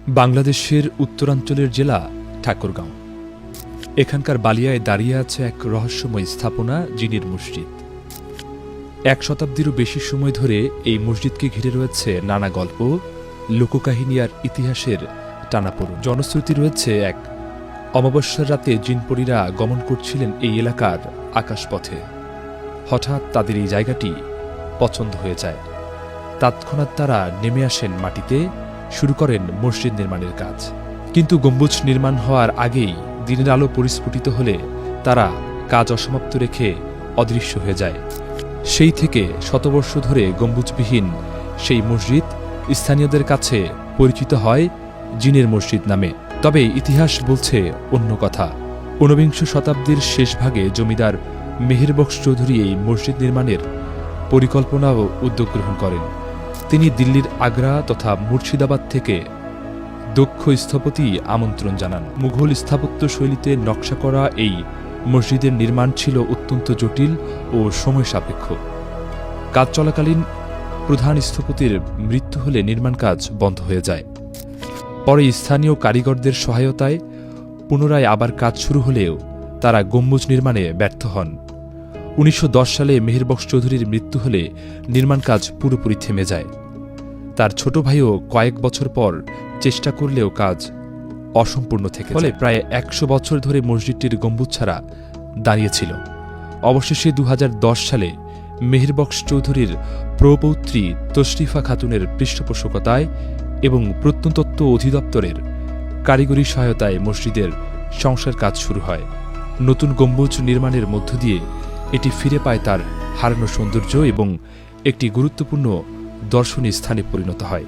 বাংলাদেশের উত্তরাঞ্চলের জেলা ঠাকুরগাঁও। এখানকার বালিয়ায় দাঁড়িয়ে আছে এক রহস্যময় স্থাপনা জিনের মসজিদ। ১ শতাব্দীরও বেশি সময় ধরে এই মসজিদকে ঘিরে রয়েছে নানা গল্প, লোককাহিনী আর ইতিহাসের টানাপোড়েন। জনশ্রুতি রয়েছে এক অমাবস্যার রাতে জিনপরীরা গমন করছিলেন এই এলাকার আকাশপথে। হঠাৎ তাদের এই জায়গাটি পছন্দ হয়ে যায়। তৎক্ষণাৎ তারা নেমে আসেন মাটিতে, শুরু করেন মসজিদ নির্মাণের কাজ। কিন্তু গম্বুজ নির্মাণ হওয়ার আগেই দিনের আলো পরিস্ফুটিত হলে তারা কাজ অসমাপ্ত রেখে অদৃশ্য হয়ে যায়। সেই থেকে শতবর্ষ ধরে গম্বুজবিহীন সেই মসজিদ স্থানীয়দের কাছে পরিচিত হয় জিনের মসজিদ নামে। তবে ইতিহাস বলছে অন্য কথা। ১৯বিংশ শতাব্দীর শেষভাগে জমিদার মেহেরবখশ চৌধুরী এই মসজিদ নির্মাণের পরিকল্পনা ও উদ্যোগ গ্রহণ করেন। তিনি দিল্লির আগ্রা তথা মুর্শিদাবাদ থেকে দক্ষ স্থপতি আমন্ত্রণ জানান। মুঘল স্থাপত্য শৈলীতে নকশা করা এই মসজিদের নির্মাণ ছিল অত্যন্ত জটিল ও সময় সাপেক্ষ। কাজ চলাকালীন প্রধান স্থপতির মৃত্যু হলে নির্মাণ কাজ বন্ধ হয়ে যায়। পরে স্থানীয় কারিগরদের সহায়তায় পুনরায় আবার কাজ শুরু হলেও তারা গম্বুজ নির্মাণে ব্যর্থ হন। ১৯১০ সালে মেহেরবখশ চৌধুরীর মৃত্যু হলে নির্মাণ কাজ পুরোপুরি থেমে যায়। তার ছোট ভাইও কয়েক বছর পর চেষ্টা করলেও কাজ অসম্পূর্ণ থেকে ফলে প্রায় ১০০ বছর ধরে মসজিদটির গম্বুজ ছাড়া দাঁড়িয়েছিল। অবশেষে ২০১০ সালে মেহেরবখশ চৌধুরীর প্রপৌত্রী তশরিফা খাতুনের পৃষ্ঠপোষকতায় এবং প্রত্নতত্ত্ব অধিদপ্তরের কারিগরি সহায়তায় মসজিদের সংস্কার কাজ শুরু হয়। নতুন গম্বুজ নির্মাণের মধ্য দিয়ে এটি ফিরে পায় তার হারানো সৌন্দর্য এবং একটি গুরুত্বপূর্ণ দর্শনীয় স্থানে পরিণত হয়।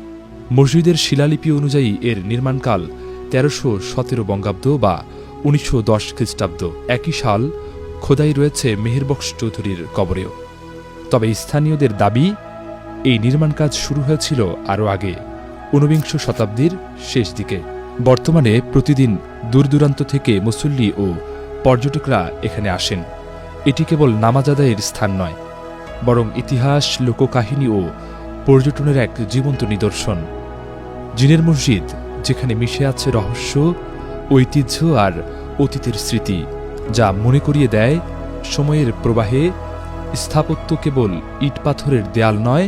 মসজিদের শিলালিপি অনুযায়ী এর নির্মাণকাল ১৩১৭ বঙ্গাব্দ বা ১৯১০ খ্রিস্টাব্দ। একই সাল খোদাই রয়েছে মেহেরবখশ চৌধুরীর কবরেও। তবে স্থানীয়দের দাবি এই নির্মাণ কাজ শুরু হয়েছিল আরও আগে, ১৯বিংশ শতাব্দীর শেষ দিকে। বর্তমানে প্রতিদিন দূরদূরান্ত থেকে মুসল্লি ও পর্যটকরা এখানে আসেন। এটি কেবল নামাজ আদায়ের স্থান নয়, বরং ইতিহাস, লোককাহিনী ও পর্যটনের এক জীবন্ত নিদর্শন। জিনের মসজিদ, যেখানে মিশে আছে রহস্য, ঐতিহ্য আর অতীতের স্মৃতি, যা মনে করিয়ে দেয় সময়ের প্রবাহে স্থাপত্য কেবল ইট পাথরের দেয়াল নয়,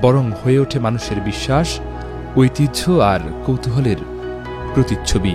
বরং হয়ে ওঠে মানুষের বিশ্বাস, ঐতিহ্য আর কৌতূহলের প্রতিচ্ছবি।